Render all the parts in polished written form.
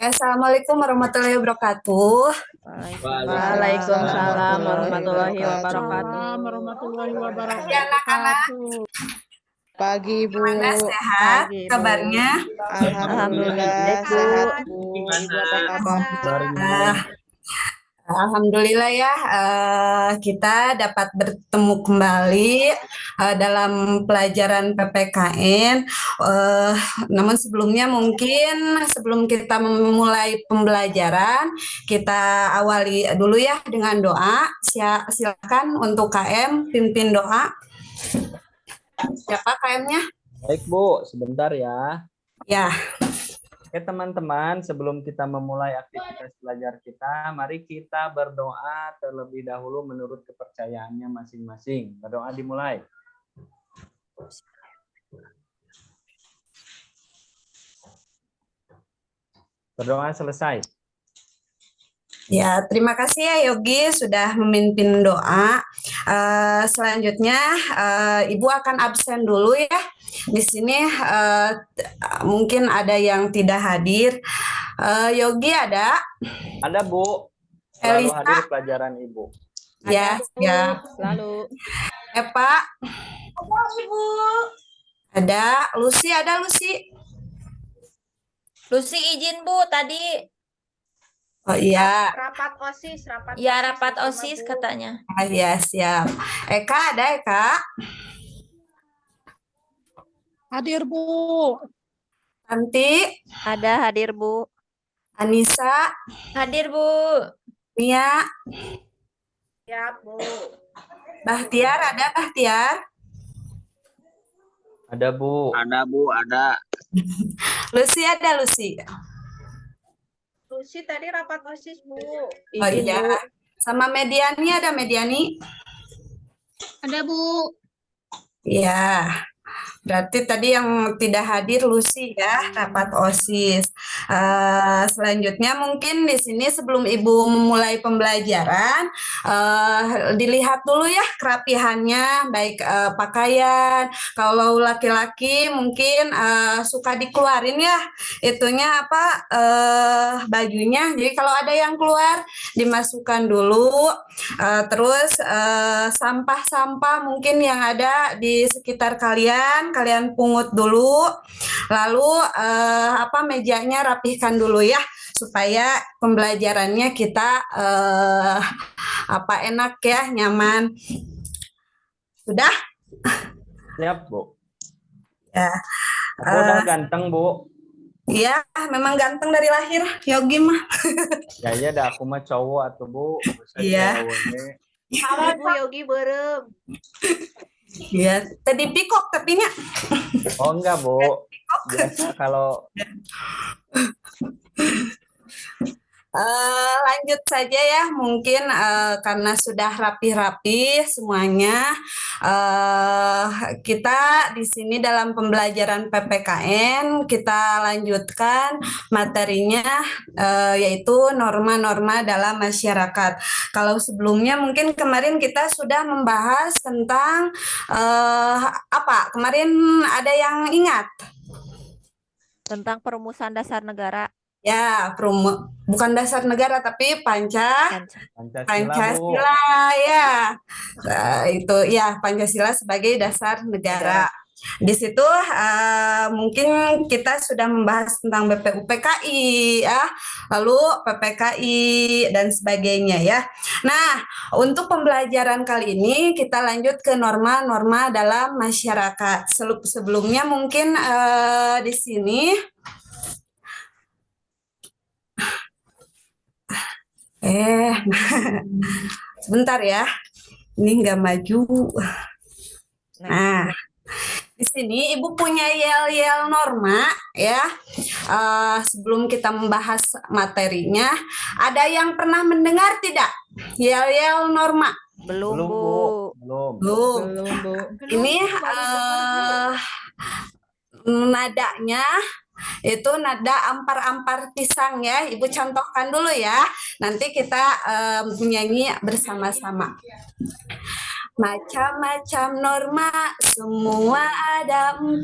Assalamualaikum warahmatullahi wabarakatuh. Waalaikumsalam warahmatullahi wabarakatuh. warahmatullahi Pagi anak-anak, wabarakatuh. Pagi, Bu. gimana sehat Pagi, Bu. kabarnya? Alhamdulillah sehat, Bu. Ibu apa kabar? Ah, Alhamdulillah ya, kita dapat bertemu kembali dalam pelajaran PPKN. Namun sebelumnya mungkin sebelum kita memulai pembelajaran, kita awali dulu ya dengan doa. Silakan untuk KM pimpin doa. Siapa KM-nya? Baik Bu, sebentar ya. Ya. Oke teman-teman, sebelum kita memulai aktivitas belajar kita, mari kita berdoa terlebih dahulu menurut kepercayaannya masing-masing. Berdoa dimulai. Berdoa selesai. Ya, terima kasih ya Yogi sudah memimpin doa. Selanjutnya Ibu akan absen dulu ya. Di sini mungkin ada yang tidak hadir. Yogi ada? Ada Bu. Selalu Elisa? hadir pelajaran Ibu. Ya, ya. Selalu. Eva? Ada. Lucy ada Lucy? Lucy izin Bu tadi. Oh iya. Rapat OSIS, rapat Ya OSIS rapat sama OSIS Bu. katanya. Ya, siap. Eka ada Eka? Hadir Bu. Tanti? Ada hadir, Bu. Anissa? Hadir Bu. Mia? Ya, Bu. Bahtiar ada Bahtiar? Ada Bu. Ada Bu, ada. Lucy ada Lucy? Lucy tadi rapat OSIS, Bu. Oh Izin, iya. Bu. Sama Mediani ada Mediani? Ada Bu. Iya. Berarti tadi yang tidak hadir Lucy ya, rapat OSIS. Selanjutnya mungkin di sini sebelum Ibu memulai pembelajaran, dilihat dulu ya kerapihannya, baik pakaian. Kalau laki-laki mungkin suka dikeluarin ya, itunya apa bajunya. Jadi kalau ada yang keluar dimasukkan dulu. Terus sampah-sampah mungkin yang ada di sekitar kalian pungut dulu, lalu mejanya rapihkan dulu ya supaya pembelajarannya kita enak ya, nyaman. Sudah? Siap Bu. Ya. Aku udah ganteng Bu. Iya, memang ganteng dari lahir, Yogi mah. Ya iya dah, aku mah cowok atau Bu. Iya. Halo, Bu Yogi berem. Iya, tadi pikok tapi nya. Oh enggak Bu. Biasa kalau lanjut saja ya, mungkin karena sudah rapi-rapi semuanya, kita di sini dalam pembelajaran PPKN kita lanjutkan materinya yaitu norma-norma dalam masyarakat. Kalau sebelumnya mungkin kemarin kita sudah membahas tentang kemarin ada yang ingat? Tentang perumusan dasar negara. Ya, bukan dasar negara tapi Pancasila Bu. ya. Itu ya, Pancasila sebagai dasar negara. Di situ mungkin kita sudah membahas tentang BPUPKI ya, lalu PPKI dan sebagainya ya. Nah, untuk pembelajaran kali ini kita lanjut ke norma-norma dalam masyarakat. Sebelumnya mungkin di sini sebentar ya, ini nggak maju. Nah, di sini Ibu punya yel-yel norma ya. Sebelum kita membahas materinya, ada yang pernah mendengar tidak yel-yel norma? Belum, Belum Bu. Bu. Belum. Belum, Bu. Ini nadanya itu nada ampar-ampar pisang ya. Ibu contohkan dulu ya. Nanti kita menyanyi bersama-sama. Macam-macam norma, semua ada 4.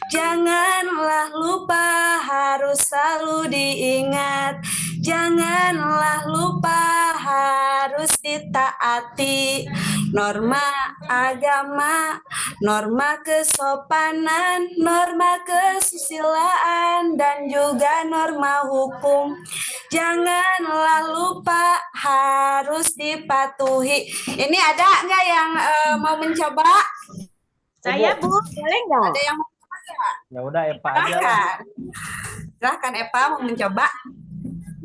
Janganlah lupa, harus selalu diingat. Janganlah lupa, harus ditaati. Norma agama, norma kesopanan, norma kesusilaan, dan juga norma hukum. Janganlah lupa, harus dipatuhi. Ini ada nggak yang mau mencoba? Saya Bu, boleh nggak? Ada yang mau mencoba nggak? Ya udah Eva aja lah. Silahkan. Silahkan Eva mau mencoba.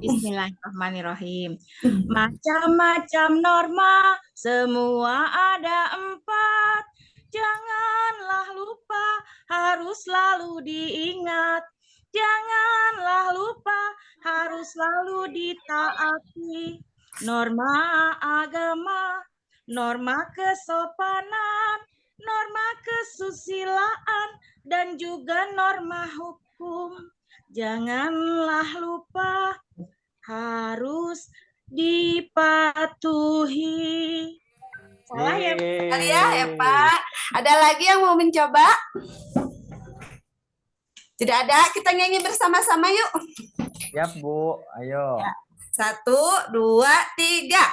Bismillahirrahmanirrahim. Macam-macam norma, semua ada 4. Janganlah lupa, harus selalu diingat. Janganlah lupa, harus selalu ditaati. Norma agama, norma kesopanan, norma kesusilaan, dan juga norma hukum. Janganlah lupa, harus dipatuhi. Salah ya? Kali ya Eva. Ada lagi yang mau mencoba? Tidak ada, kita nyanyi bersama-sama yuk. Siap Bu, ayo. 1, 2, 3.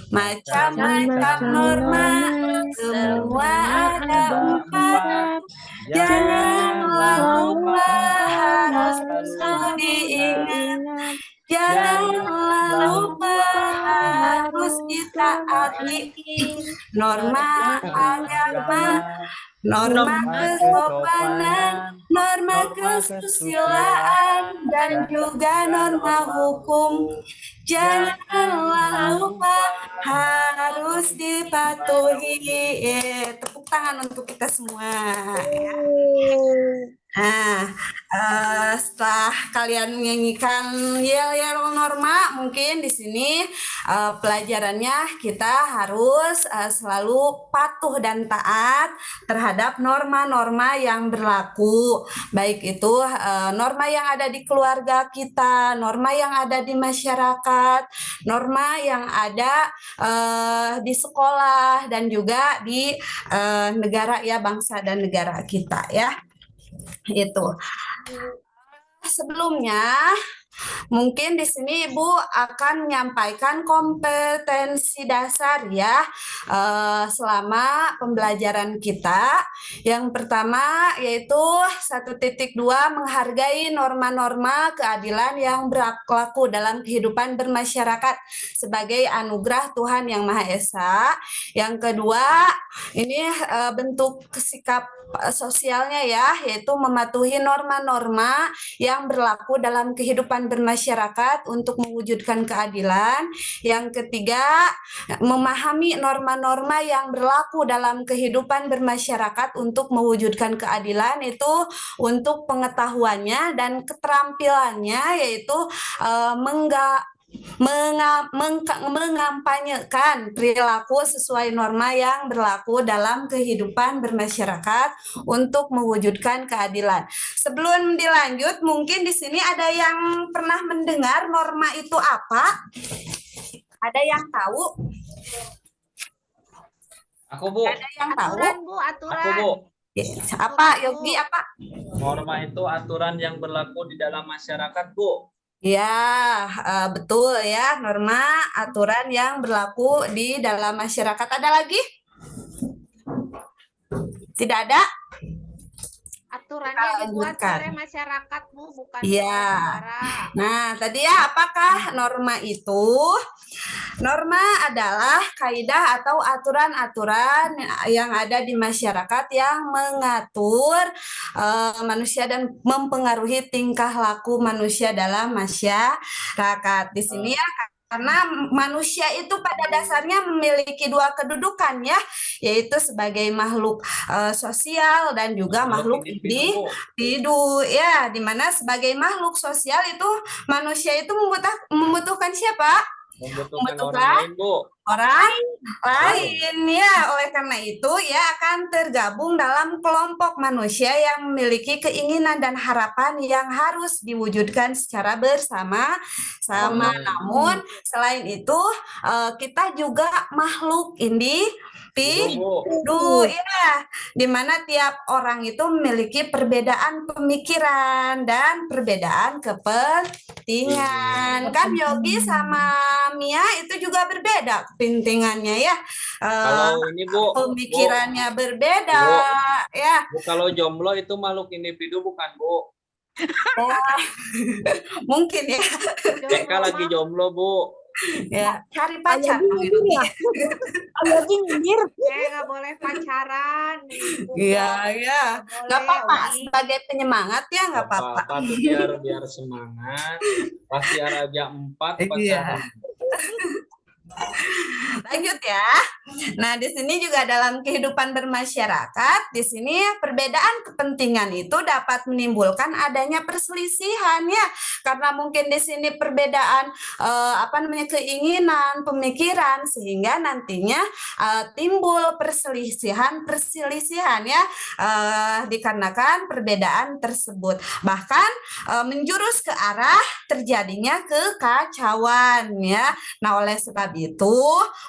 Macam-macam norma, semua ada 4. Janganlah lupa, harus selalu diingat. Janganlah lupa, harus ditaati. Norma agama, norma kesopanan, norma kesusilaan, dan juga norma hukum. Janganlah lupa, harus dipatuhi. Tepuk tangan untuk kita semua. Ya. Nah, setelah kalian menyanyikan yel-yel norma, mungkin di sini pelajarannya kita harus selalu patuh dan taat terhadap norma-norma yang berlaku, baik itu norma yang ada di keluarga kita, norma yang ada di masyarakat, norma yang ada di sekolah, dan juga di negara ya, bangsa dan negara kita ya. Itu. Sebelumnya, mungkin di sini Ibu akan menyampaikan kompetensi dasar ya selama pembelajaran kita. Yang pertama yaitu 1.2 menghargai norma-norma keadilan yang berlaku dalam kehidupan bermasyarakat sebagai anugerah Tuhan Yang Maha Esa. Yang kedua, ini bentuk sikap sosialnya ya, yaitu mematuhi norma-norma yang berlaku dalam kehidupan bermasyarakat untuk mewujudkan keadilan. Yang ketiga, memahami norma-norma yang berlaku dalam kehidupan bermasyarakat untuk mewujudkan keadilan, itu untuk pengetahuannya dan keterampilannya, yaitu mengampanyekan perilaku sesuai norma yang berlaku dalam kehidupan bermasyarakat untuk mewujudkan keadilan. Sebelum dilanjut, mungkin di sini ada yang pernah mendengar norma itu apa? Ada yang tahu? Aku Bu. Ada yang tahu? Aturan Bu, Aku aturan. Bu. Apa, Yogi? Apa? Norma itu aturan yang berlaku di dalam masyarakat Bu. Ya, betul ya, norma aturan yang berlaku di dalam masyarakat. Ada lagi? Tidak ada? Aturannya dibuat lanjutkan. oleh masyarakat Bu, bukan Iya. oleh negara. Nah, tadi ya, apakah norma itu? Norma adalah kaidah atau aturan-aturan yang ada di masyarakat yang mengatur manusia dan mempengaruhi tingkah laku manusia dalam masyarakat. Di sini ya, karena manusia itu pada dasarnya memiliki 2 kedudukan ya, yaitu sebagai makhluk sosial dan juga makhluk individu ya, di mana sebagai makhluk sosial itu manusia itu membutuhkan siapa? Membutuhkan orang lain Bu. orang lain ya. Oleh karena itu ia akan tergabung dalam kelompok manusia yang memiliki keinginan dan harapan yang harus diwujudkan secara bersama-sama. Namun selain itu kita juga makhluk individu ya, di mana tiap orang itu memiliki perbedaan pemikiran dan perbedaan kepentingan. Kan Yogi sama Mia itu juga berbeda kepentingannya ya. Kalau ini Bu, Pemikirannya berbeda ya. Bu, kalau jomblo itu makhluk individu bukan Bu? Mungkin ya. TK lagi jomblo Bu. Ya, cari pacar. Yogi nyindir. Nggak boleh pacaran. Iya, ya. Nggak apa-apa. Sebagai penyemangat ya nggak apa-apa. Tuh biar semangat. Pas di Raja 4 Iya. pacaran. Lanjut ya. Nah, di sini juga dalam kehidupan bermasyarakat, di sini perbedaan kepentingan itu dapat menimbulkan adanya perselisihan ya. Karena mungkin di sini perbedaan keinginan, pemikiran sehingga nantinya timbul perselisihan ya dikarenakan perbedaan tersebut. Bahkan menjurus ke arah terjadinya kekacauan ya. Nah, oleh sebab itu,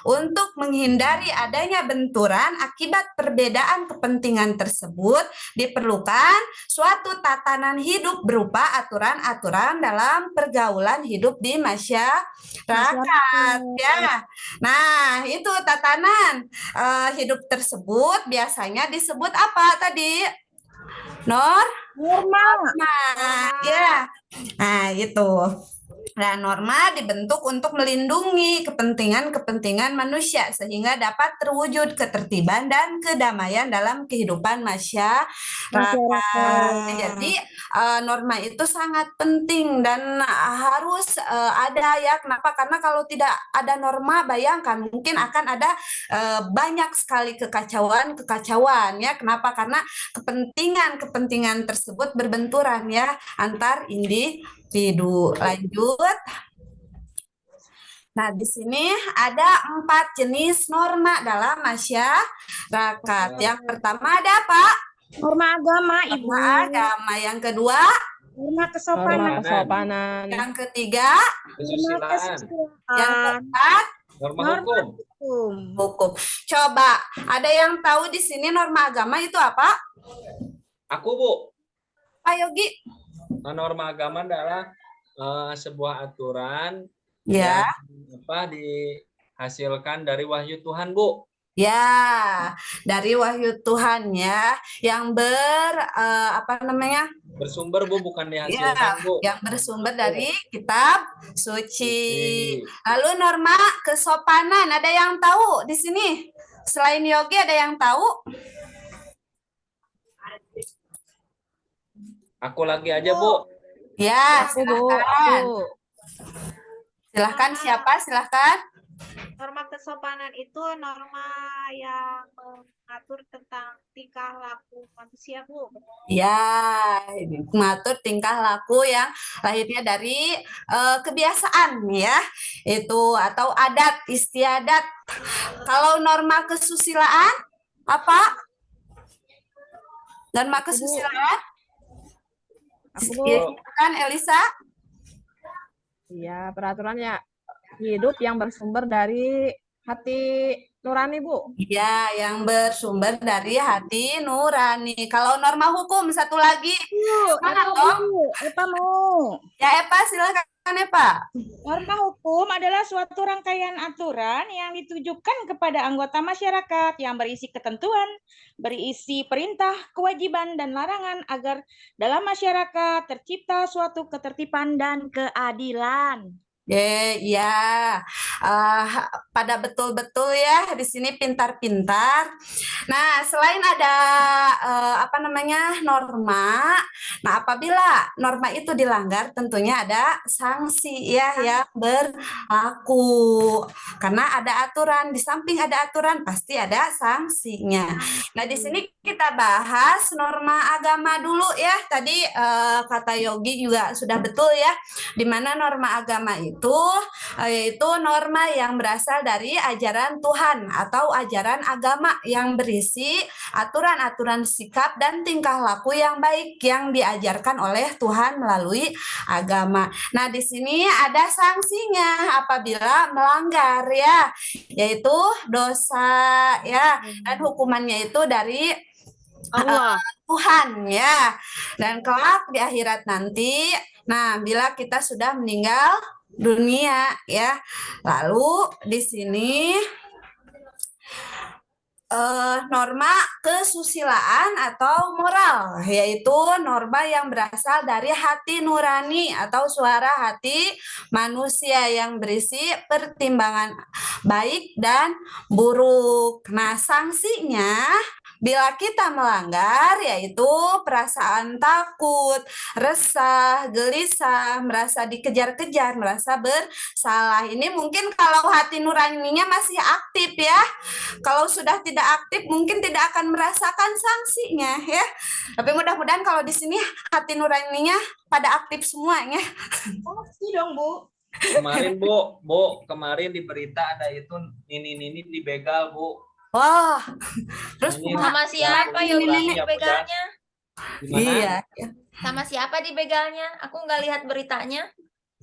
untuk menghindari adanya benturan akibat perbedaan kepentingan tersebut, diperlukan suatu tatanan hidup berupa aturan-aturan dalam pergaulan hidup di masyarakat. Ya. Nah, itu tatanan hidup tersebut biasanya disebut apa tadi? Norma. Ya. Nah, itu. Nah, norma dibentuk untuk melindungi kepentingan-kepentingan manusia sehingga dapat terwujud ketertiban dan kedamaian dalam kehidupan masyarakat. Jadi norma itu sangat penting dan harus ada ya. Kenapa? Karena kalau tidak ada norma, bayangkan mungkin akan ada banyak sekali kekacauan ya. Kenapa? Karena kepentingan tersebut berbenturan ya antar individu. Lanjut. Nah, di sini ada 4 jenis norma dalam masyarakat. Yang pertama ada apa? Norma agama, Ibu. Norma agama. Yang kedua? Norma kesopanan. Kesopanan. Yang ketiga? Kesusilaan. Yang keempat? Norma hukum. Hukum. Coba, ada yang tahu di sini norma agama itu apa? Aku Bu. Pak Yogi? Norma agama adalah sebuah aturan Ya. yang dihasilkan dari wahyu Tuhan Bu. Ya, dari wahyu Tuhan ya, yang bersumber Bu, bukan ya, dihasilkan Bu. yang bersumber dari kitab suci. Lalu norma kesopanan, ada yang tahu di sini? Selain Yogi ada yang tahu? Aku lagi aja Bu. Ya, Aku Bu. silakan. Aku. Silahkan siapa? Silahkan. Norma kesopanan itu norma yang mengatur tentang tingkah laku manusia, Bu. Ya, mengatur tingkah laku yang lahirnya dari kebiasaan ya, itu atau adat istiadat. Kalau norma kesusilaan apa? Norma kesusilaan? Kan Elisa? Iya, peraturannya hidup yang bersumber dari hati nurani, Bu. Ya, yang bersumber dari hati nurani. Kalau norma hukum satu lagi. Semangat dong. Epa mau. Ya, Epa silakan Epa. Norma hukum adalah suatu rangkaian aturan yang ditujukan kepada anggota masyarakat yang berisi ketentuan, berisi perintah, kewajiban, dan larangan agar dalam masyarakat tercipta suatu ketertiban dan keadilan. Ya, pada betul-betul ya di sini pintar-pintar. Nah, selain ada norma, nah apabila norma itu dilanggar tentunya ada sanksi ya yang berlaku. Karena ada aturan, di samping ada aturan pasti ada sanksinya. Nah, di sini kita bahas norma agama dulu ya. Tadi kata Yogi juga sudah betul ya, di mana norma agama itu yaitu norma yang berasal dari ajaran Tuhan atau ajaran agama yang berisi aturan-aturan sikap dan tingkah laku yang baik yang diajarkan oleh Tuhan melalui agama. Nah, di sini ada sanksinya apabila melanggar ya, yaitu dosa ya, dan hukumannya itu dari Allah. Tuhan ya. Dan kelak di akhirat nanti, nah bila kita sudah meninggal dunia ya. Lalu di sini norma kesusilaan atau moral, yaitu norma yang berasal dari hati nurani atau suara hati manusia yang berisi pertimbangan baik dan buruk. Nah, sanksinya bila kita melanggar yaitu perasaan takut, resah, gelisah, merasa dikejar-kejar, merasa bersalah. Ini mungkin kalau hati nuraninya masih aktif ya. Kalau sudah tidak aktif mungkin tidak akan merasakan sanksinya ya. Tapi mudah-mudahan kalau di sini hati nuraninya pada aktif semuanya. Pasti dong, Bu. Kemarin kemarin di berita ada itu Nini dibegal, Bu. Wah, terus Ini Sama siapa Ini Yogi ya, Bu, ya. dibegalnya? Gimana? iya. Sama siapa dibegalnya? Aku nggak lihat beritanya.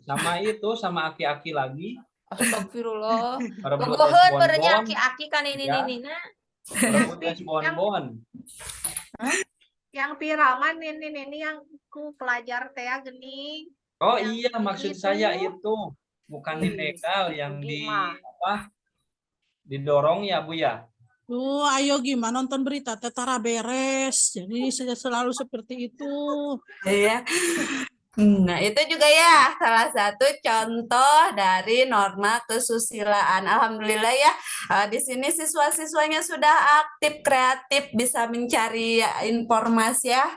Sama aki-aki lagi. Astagfirullah. Perebut Bogoheun es berenya bonbon. aki-aki kan ini Ya. ini nah. Perebut es bonbon. Yang viral mah ini yang ku pelajar teh geni. Oh Yang iya, maksud itu. saya itu bukan dibegal yang Gimana? didorong ya, Bu ya. Tuh, ayo gimana nonton berita tetara beres. Jadi saya selalu seperti itu. Iya. Nah, itu juga ya salah satu contoh dari norma kesusilaan. Alhamdulillah ya, di sini siswa-siswanya sudah aktif, kreatif, bisa mencari informasi ya,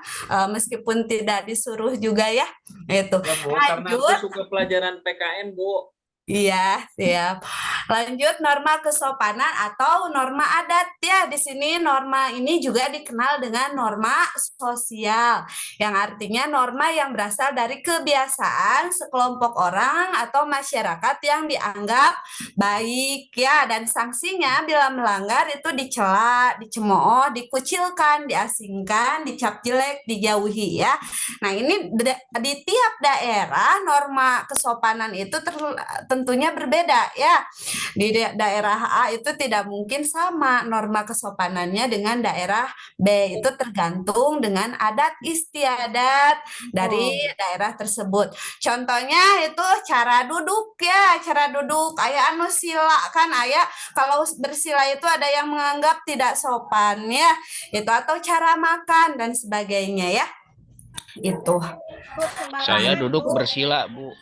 meskipun tidak disuruh juga ya. Itu. Ya, Bu, karena aku Lanjut. suka pelajaran PKN, Bu. Iya, siap. Lanjut norma kesopanan atau norma adat ya. Di sini norma ini juga dikenal dengan norma sosial, yang artinya norma yang berasal dari kebiasaan sekelompok orang atau masyarakat yang dianggap baik ya, dan sanksinya bila melanggar itu dicela, dicemooh, dikucilkan, diasingkan, dicap jelek, dijauhi ya. Nah, ini di tiap daerah norma kesopanan itu tentunya berbeda ya. Di daerah A itu tidak mungkin sama norma kesopanannya dengan daerah B. Itu tergantung dengan adat istiadat dari daerah tersebut. Contohnya itu cara duduk ya, cara duduk aya anu sila kan aya, kalau bersila itu ada yang menganggap tidak sopan ya. Itu atau cara makan dan sebagainya ya. Itu. Saya duduk bersila, Bu.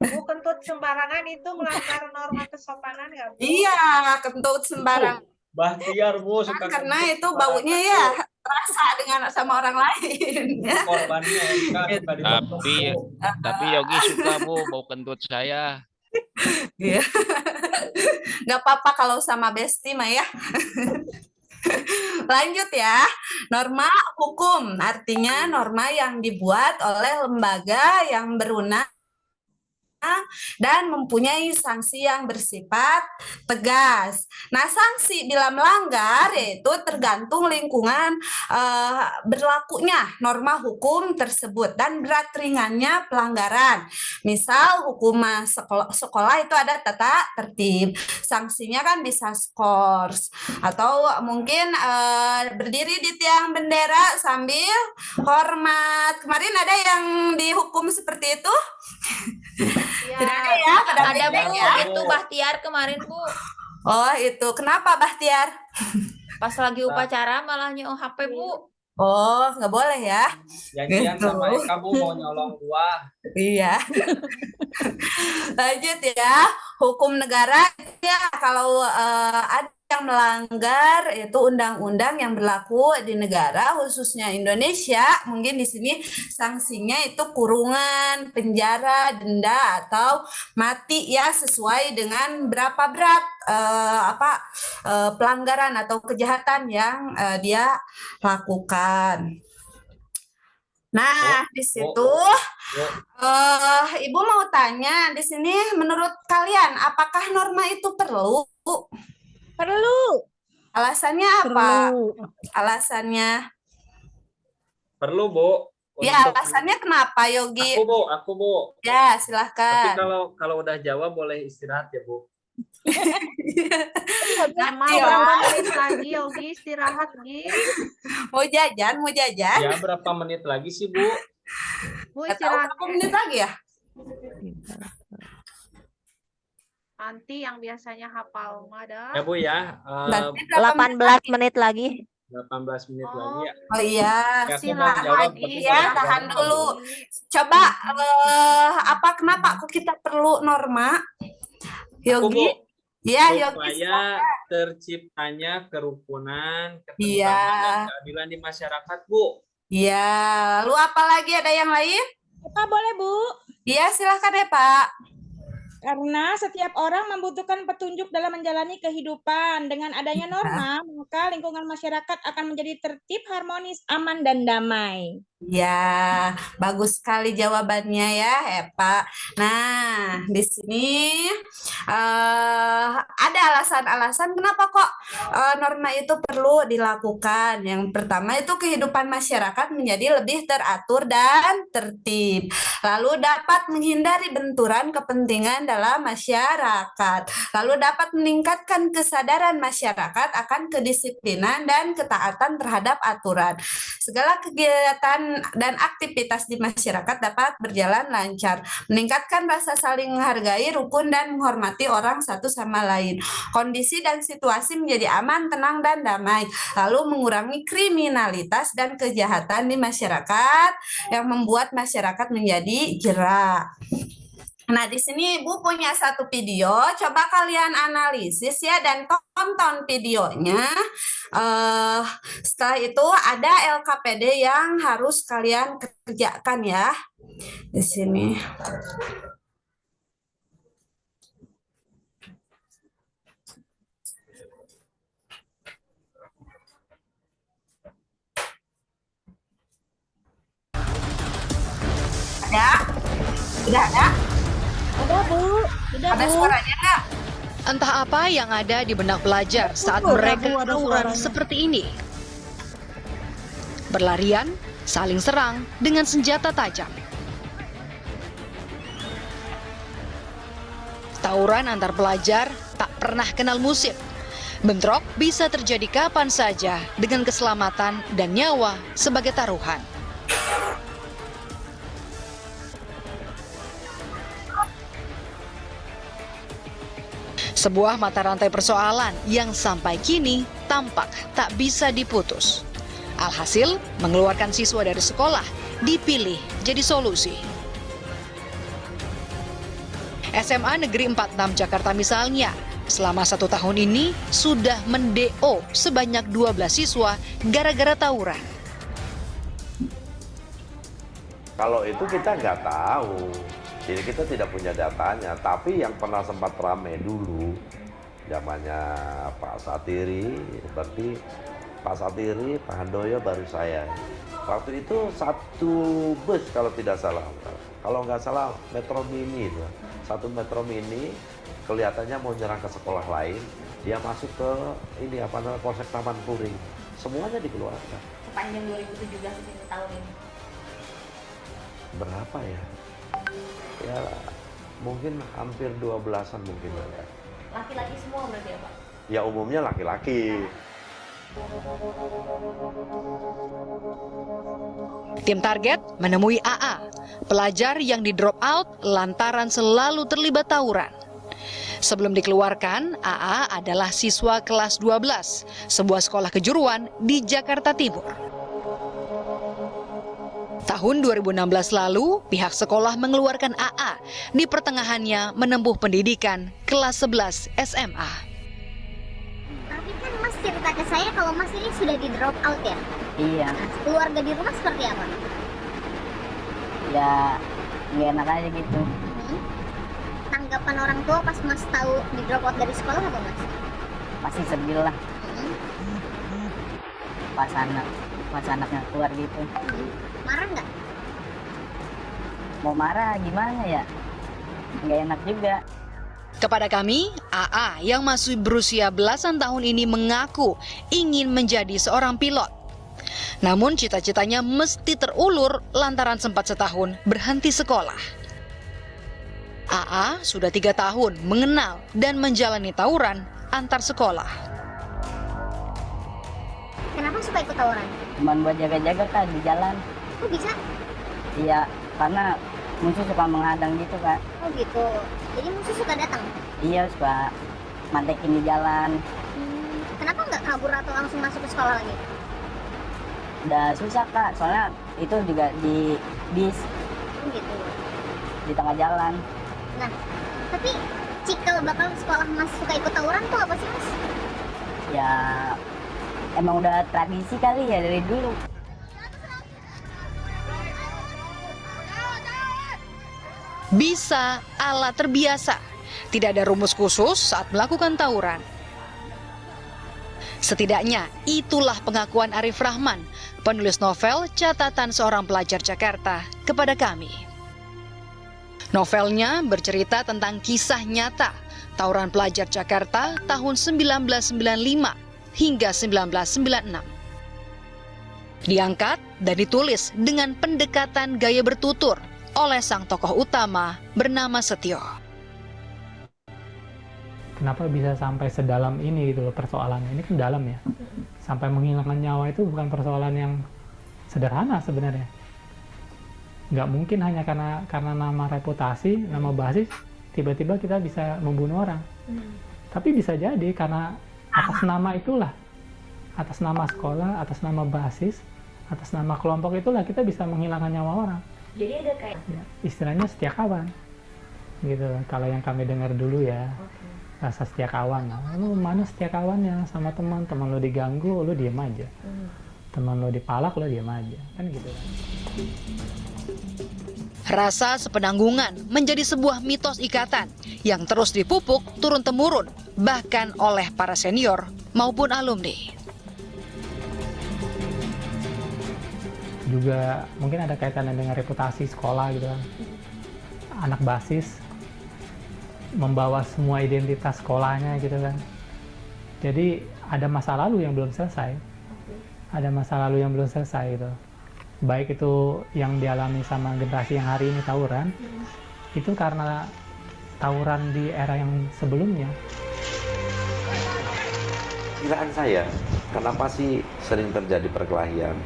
Bu, kentut sembarangan itu melanggar norma kesopanan nggak, Bu? Iya, kentut sembarang. Bahtiar, Bu, suka Karena kentut itu baunya sembarangan, ya Bu. terasa dengan sama orang lain. Ya. Korbannya Eka suka ditutup, Tapi Bu. tapi Yogi suka, Bu, bau kentut saya. Iya. Nggak apa-apa kalau sama Besti mah ya. Lanjut ya, norma hukum artinya norma yang dibuat oleh lembaga yang berwenang dan mempunyai sanksi yang bersifat tegas. Nah, sanksi bila melanggar yaitu tergantung lingkungan berlakunya norma hukum tersebut dan berat ringannya pelanggaran. Misal hukuman sekolah itu ada tata tertib, sanksinya kan bisa skors atau mungkin berdiri di tiang bendera sambil hormat. Kemarin ada yang dihukum seperti itu? Ya, Tidak ada ya, pada Ada Bu, feedback ya. itu Bahtiar kemarin Bu. Oh, itu. Kenapa, Bahtiar? Pas lagi upacara malah nyewa HP Bu. Oh, nggak boleh ya. Janjian Gitu. sama Eka, Bu, mau nyolong gua. Iya. Lanjut ya. Hukum negara ya, kalau ada yang melanggar itu undang-undang yang berlaku di negara khususnya Indonesia, mungkin di sini sanksinya itu kurungan, penjara, denda atau mati ya, sesuai dengan berapa berat pelanggaran atau kejahatan yang dia lakukan. Nah, di situ Bu. Ibu mau tanya di sini, menurut kalian apakah norma itu perlu? Perlu. Alasannya apa? Perlu. Alasannya? Perlu, Bu. Ya, Untuk alasannya kenapa, Yogi? aku, Bu. Ya, Tapi silahkan. kalau udah jawab boleh istirahat ya, Bu. Emang Nanti, berapa ya. menit lagi, Yogi? Istirahat, Gi. Mau jajan? Ya, berapa menit lagi sih, Bu? Bu, Nggak tahu istirahat. berapa menit lagi ya? Nanti yang biasanya hafal mah ada. Ya, Bu ya. Nanti berapa menit 18 menit lagi. 18 menit lagi ya. Oh iya, Ya, aku mau Istirahat jawab, lagi. tapi ya, kalau tahan jawab, dulu. Bu. Coba, kenapa kok kita perlu norma? Aku, Bu. Yogi? Ya, Yogi. Supaya terciptanya kerukunan, ketentraman, Iya. dan keadilan di masyarakat, Bu. Iya, lalu apa lagi, ada yang lain? Apa boleh, Bu? Iya, silahkan ya, Pak. Karena setiap orang membutuhkan petunjuk dalam menjalani kehidupan. Dengan adanya norma, maka lingkungan masyarakat akan menjadi tertib, harmonis, aman, dan damai. Ya, bagus sekali jawabannya ya, Pak. Nah, di sini ada alasan-alasan kenapa kok norma itu perlu dilakukan. Yang pertama itu kehidupan masyarakat menjadi lebih teratur dan tertib. Lalu dapat menghindari benturan kepentingan dalam masyarakat. Lalu dapat meningkatkan kesadaran masyarakat akan kedisiplinan dan ketaatan terhadap aturan. Segala kegiatan dan aktivitas di masyarakat dapat berjalan lancar, meningkatkan rasa saling menghargai, rukun, dan menghormati orang satu sama lain. Kondisi dan situasi menjadi aman, tenang, dan damai. Lalu mengurangi kriminalitas dan kejahatan di masyarakat yang membuat masyarakat menjadi jerak. Nah, di sini Ibu punya satu video, coba kalian analisis ya dan tonton videonya. Setelah itu ada LKPD yang harus kalian kerjakan ya. Di sini. Ada? Sudah ada? Ada, Bu. Udah, Ada Bu. suaranya nggak? Entah apa yang ada di benak pelajar saat Betul, mereka Bu, ada tawuran suaranya. seperti ini. Berlarian, saling serang dengan senjata tajam. Tawuran antar pelajar tak pernah kenal musim. Bentrok bisa terjadi kapan saja dengan keselamatan dan nyawa sebagai taruhan. Sebuah mata rantai persoalan yang sampai kini tampak tak bisa diputus. Alhasil, mengeluarkan siswa dari sekolah dipilih jadi solusi. SMA Negeri 46 Jakarta misalnya, selama 1 tahun ini sudah men-DO sebanyak 12 siswa gara-gara tawuran. Kalau itu kita nggak tahu. Jadi kita tidak punya datanya, tapi yang pernah sempat ramai dulu, zamannya Pak Satiri, berarti Pak Satiri, Pak Handoyo baru saya. Waktu itu satu bus kalau tidak salah, kalau nggak salah Metro Mini itu, satu Metro Mini kelihatannya mau nyerang ke sekolah lain, dia masuk ke ini apa namanya Polsek Taman Puring, semuanya dikeluarkan. Sepanjang 2017 ini tahun ini. Berapa ya? Ya mungkin hampir 12-an mungkin ya. Laki-laki semua berarti ya, Pak? Ya umumnya laki-laki. Tim target menemui AA, pelajar yang di drop out lantaran selalu terlibat tawuran. Sebelum dikeluarkan, AA adalah siswa kelas 12, sebuah sekolah kejuruan di Jakarta Timur. Tahun 2016 lalu, pihak sekolah mengeluarkan AA di pertengahannya menempuh pendidikan kelas 11 SMA. Tapi kan Mas cerita ke saya kalau Mas ini sudah di drop out ya? Iya, Nah, keluarga di rumah seperti apa? ya nggak enak aja gitu. Tanggapan orang tua pas Mas tahu di drop out dari sekolah apa Mas? Pasti sedih lah pas anaknya keluar gitu. Marah nggak? mau marah gimana ya? Nggak enak juga. Kepada kami, AA yang masih berusia belasan tahun ini mengaku ingin menjadi seorang pilot. Namun cita-citanya mesti terulur lantaran sempat setahun berhenti sekolah. AA sudah 3 tahun mengenal dan menjalani tawuran antar sekolah. Kenapa suka ikut tawuran? Cuman buat jaga-jaga Kak di jalan. Kok bisa? Iya, karena musuh suka menghadang gitu Kak. Oh gitu. Jadi musuh suka datang? Iya, suka mantekin di jalan. Kenapa nggak kabur atau langsung masuk ke sekolah lagi? Udah susah Kak, soalnya itu juga di bis, Oh gitu. di tengah jalan. Nah, tapi cikal bakal sekolah Mas suka ikut tawuran tuh apa sih Mas? Ya, emang udah tradisi kali ya dari dulu. Bisa ala terbiasa. Tidak ada rumus khusus saat melakukan tawuran. Setidaknya itulah pengakuan Arif Rahman, penulis novel Catatan Seorang Pelajar Jakarta, kepada kami. Novelnya bercerita tentang kisah nyata tawuran pelajar Jakarta tahun 1995 hingga 1996. Diangkat dan ditulis dengan pendekatan gaya bertutur oleh sang tokoh utama bernama Setio. Kenapa bisa sampai sedalam ini gitu loh persoalannya? Ini kan dalam ya. Sampai menghilangkan nyawa itu bukan persoalan yang sederhana sebenarnya. Nggak mungkin hanya karena nama reputasi, nama basis, tiba-tiba kita bisa membunuh orang. Tapi bisa jadi karena atas nama itulah, atas nama sekolah, atas nama basis, atas nama kelompok itulah kita bisa menghilangkan nyawa orang. Jadi ada kayak Ya, istilahnya setia kawan, gitu. Kalau yang kami dengar dulu ya, rasa setia kawan. Lu mana setia kawannya sama teman lo diganggu, lu diem aja. Teman lo dipalak, lo diem aja, kan gitu. Rasa sepenanggungan menjadi sebuah mitos ikatan yang terus dipupuk turun-temurun, bahkan oleh para senior maupun alumni. Juga mungkin ada kaitannya dengan reputasi sekolah gitu kan. Anak basis membawa semua identitas sekolahnya gitu kan. Jadi ada masa lalu yang belum selesai. Ada masa lalu yang belum selesai gitu. Baik itu yang dialami sama generasi yang hari ini tawuran, itu karena tawuran di era yang sebelumnya. Kiraan saya, kenapa sih sering terjadi perkelahian?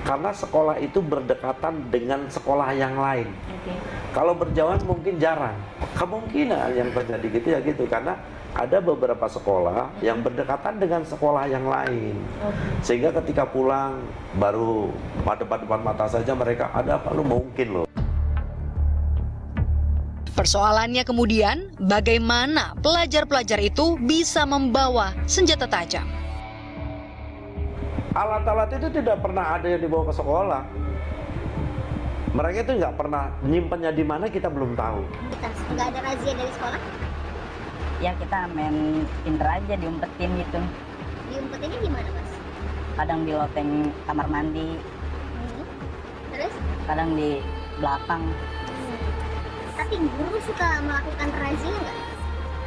Karena sekolah itu berdekatan dengan sekolah yang lain. Kalau berjauhan mungkin jarang. Kemungkinan yang terjadi gitu ya gitu, karena ada beberapa sekolah yang berdekatan dengan sekolah yang lain. Sehingga ketika pulang baru depan mata saja mereka ada apa lu mungkin loh. Persoalannya kemudian, bagaimana pelajar-pelajar itu bisa membawa senjata tajam? Alat-alat itu tidak pernah ada yang dibawa ke sekolah. Mereka itu nggak pernah nyimpennya di mana kita belum tahu. Nggak ada razia dari sekolah? Ya kita main pinter aja, diumpetin gitu. Diumpetinnya gimana Mas? Kadang di loteng kamar mandi, Terus? kadang di belakang. Tapi guru suka melakukan razia nggak?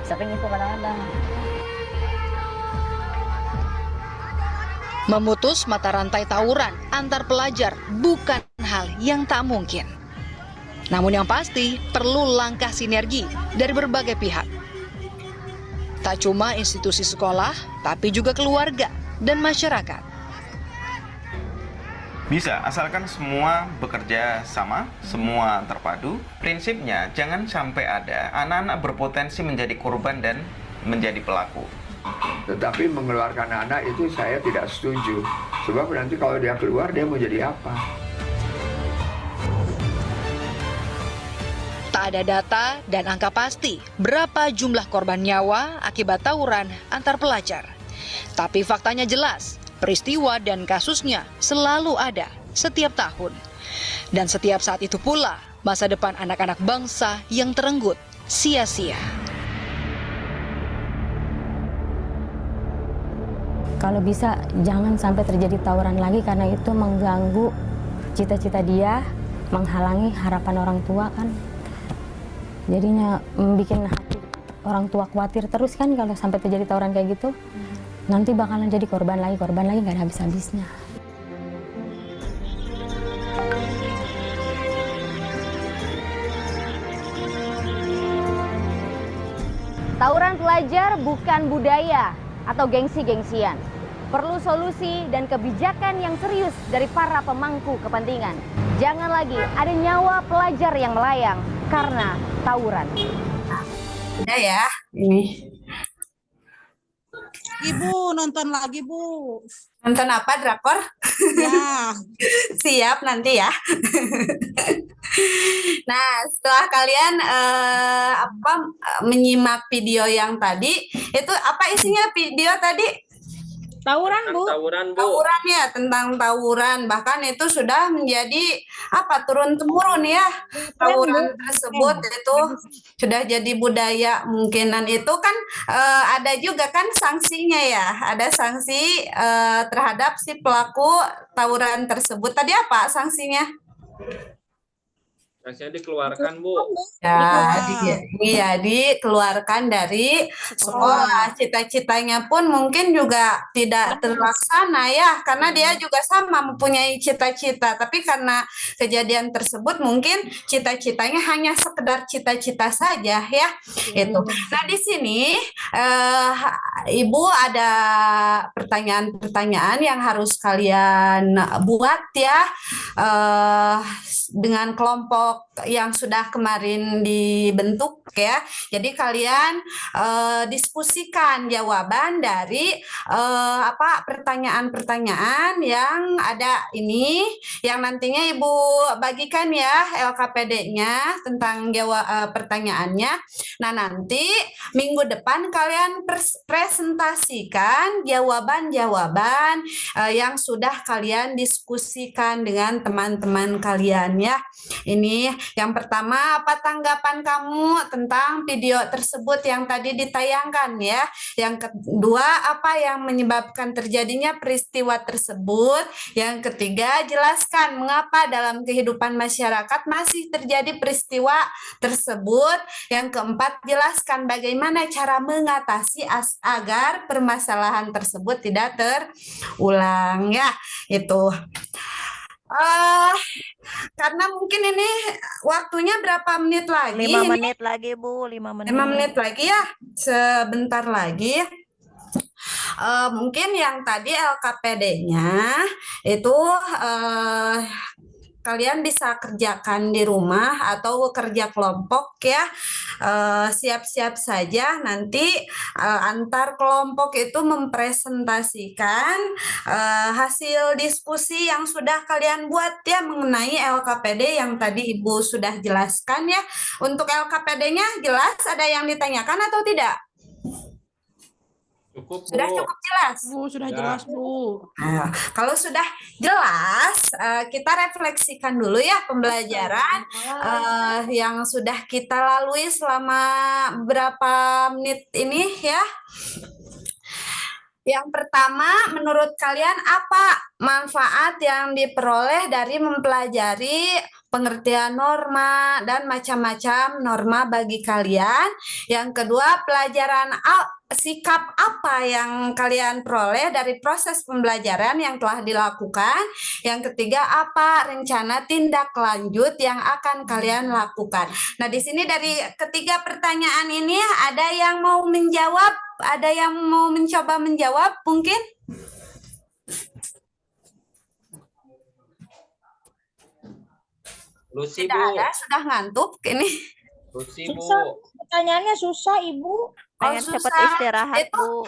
Sering itu kadang-kadang. Memutus mata rantai tawuran antar pelajar bukan hal yang tak mungkin. Namun yang pasti perlu langkah sinergi dari berbagai pihak. Tak cuma institusi sekolah, tapi juga keluarga dan masyarakat. Bisa, asalkan semua bekerja sama, semua terpadu. Prinsipnya jangan sampai ada anak-anak berpotensi menjadi korban dan menjadi pelaku. Tetapi mengeluarkan anak itu saya tidak setuju. Sebab nanti kalau dia keluar, dia mau jadi apa? Tak ada data dan angka pasti berapa jumlah korban nyawa akibat tawuran antar pelajar. Tapi faktanya jelas, peristiwa dan kasusnya selalu ada setiap tahun. Dan setiap saat itu pula, masa depan anak-anak bangsa yang terenggut sia-sia. Kalau bisa jangan sampai terjadi tawuran lagi karena itu mengganggu cita-cita dia menghalangi harapan orang tua kan. Jadinya bikin hati orang tua khawatir terus kan kalau sampai terjadi tawuran kayak gitu. Nanti bakalan jadi korban lagi nggak ada habis-habisnya. Tawuran pelajar bukan budaya atau gengsi-gengsian. Perlu solusi dan kebijakan yang serius dari para pemangku kepentingan. Jangan lagi ada nyawa pelajar yang melayang karena tawuran. Udah ya, ini. Ibu nonton lagi, Bu. Nonton apa, drakor? Ya. Siap nanti ya. Nah, setelah kalian menyimak video yang tadi, itu apa isinya video tadi? Tawuran, Bu. Tawuran ya, tentang tawuran. Bahkan itu sudah menjadi turun-temurun ya. Tawuran tersebut itu sudah jadi budaya mungkin. Dan itu kan ada juga kan sanksinya ya. Ada sanksi terhadap si pelaku tawuran tersebut. Tadi apa sanksinya? Sanksinya dikeluarkan, Bu. Ya, dikeluarkan dari sekolah. Cita-citanya pun mungkin juga tidak terlaksana ya, karena dia juga sama mempunyai cita-cita. Tapi karena kejadian tersebut mungkin cita-citanya hanya sekedar cita-cita saja ya. Itu. Nah, di sini Ibu ada pertanyaan-pertanyaan yang harus kalian buat ya dengan kelompok yang sudah kemarin dibentuk ya. Jadi kalian diskusikan jawaban dari pertanyaan-pertanyaan yang ada ini, yang nantinya Ibu bagikan ya LKPD-nya tentang pertanyaannya. Nah, nanti minggu depan kalian presentasikan jawaban-jawaban yang sudah kalian diskusikan dengan teman-teman kalian ya. Ini yang pertama, apa tanggapan kamu tentang video tersebut yang tadi ditayangkan ya? Yang kedua, apa yang menyebabkan terjadinya peristiwa tersebut? Yang ketiga, jelaskan mengapa dalam kehidupan masyarakat masih terjadi peristiwa tersebut. Yang keempat, jelaskan bagaimana cara mengatasi agar permasalahan tersebut tidak terulang ya. Itu. Karena mungkin ini waktunya berapa menit lagi? 5 menit lagi, Bu. 5 menit. 5 menit lagi ya, sebentar lagi. Mungkin yang tadi LKPD-nya itu kalian bisa kerjakan di rumah atau kerja kelompok ya. Siap-siap saja nanti antar kelompok itu mempresentasikan hasil diskusi yang sudah kalian buat ya mengenai LKPD yang tadi Ibu sudah jelaskan ya. Untuk LKPD-nya jelas, ada yang ditanyakan atau tidak? Sudah cukup jelas? Bu, sudah jelas, Bu. Nah, kalau sudah jelas, kita refleksikan dulu ya pembelajaran yang sudah kita lalui selama beberapa menit ini ya. Yang pertama, menurut kalian apa manfaat yang diperoleh dari mempelajari pengertian norma dan macam-macam norma bagi kalian? Yang kedua, pelajaran sikap apa yang kalian peroleh dari proses pembelajaran yang telah dilakukan? Yang ketiga, apa rencana tindak lanjut yang akan kalian lakukan? Nah, di sini dari ketiga pertanyaan ini ada yang mau menjawab? Ada yang mau mencoba menjawab mungkin? Lucy, Tidak Bu. ada, sudah ngantuk ini. Lucy, Bu. Pertanyaannya susah, Ibu. Pengen cepat susah. istirahat, Itu Bu.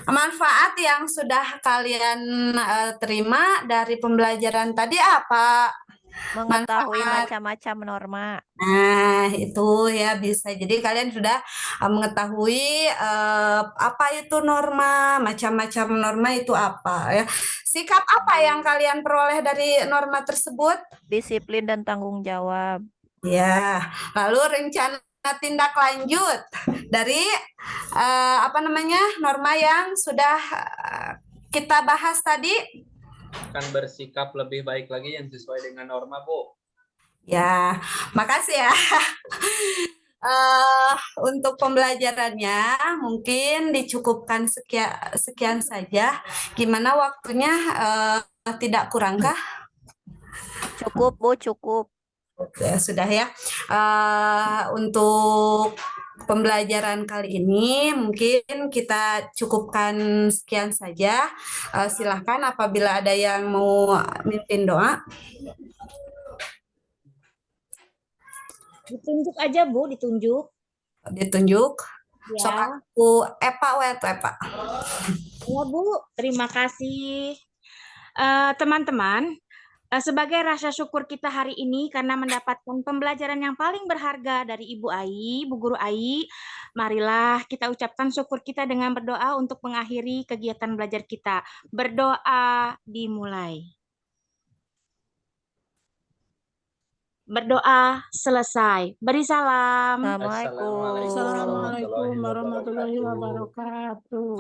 manfaat yang sudah kalian terima dari pembelajaran tadi apa? Mengetahui Manfaat. macam-macam norma. Nah, itu ya bisa. Jadi kalian sudah mengetahui apa itu norma, macam-macam norma itu apa ya. Sikap apa yang kalian peroleh dari norma tersebut? Disiplin dan tanggung jawab. Ya, lalu rencana tindak lanjut dari norma yang sudah kita bahas tadi. Akan bersikap lebih baik lagi yang sesuai dengan norma, Bu. Ya, makasih ya. Untuk pembelajarannya mungkin dicukupkan sekian saja. Gimana waktunya? Tidak kurangkah? Cukup, Bu, cukup. Ya, sudah ya. Untuk pembelajaran kali ini mungkin kita cukupkan sekian saja. Silahkan apabila ada yang mau mimpin doa. Ditunjuk aja, Bu, ditunjuk. Ditunjuk. Ya. Sok aku Epa wetu Epa. Ya, Bu, terima kasih. Teman-teman, sebagai rasa syukur kita hari ini karena mendapatkan pembelajaran yang paling berharga dari Ibu Ai, Bu Guru Ai, marilah kita ucapkan syukur kita dengan berdoa untuk mengakhiri kegiatan belajar kita. Berdoa dimulai. Berdoa selesai. Beri salam. Assalamualaikum warahmatullahi wabarakatuh.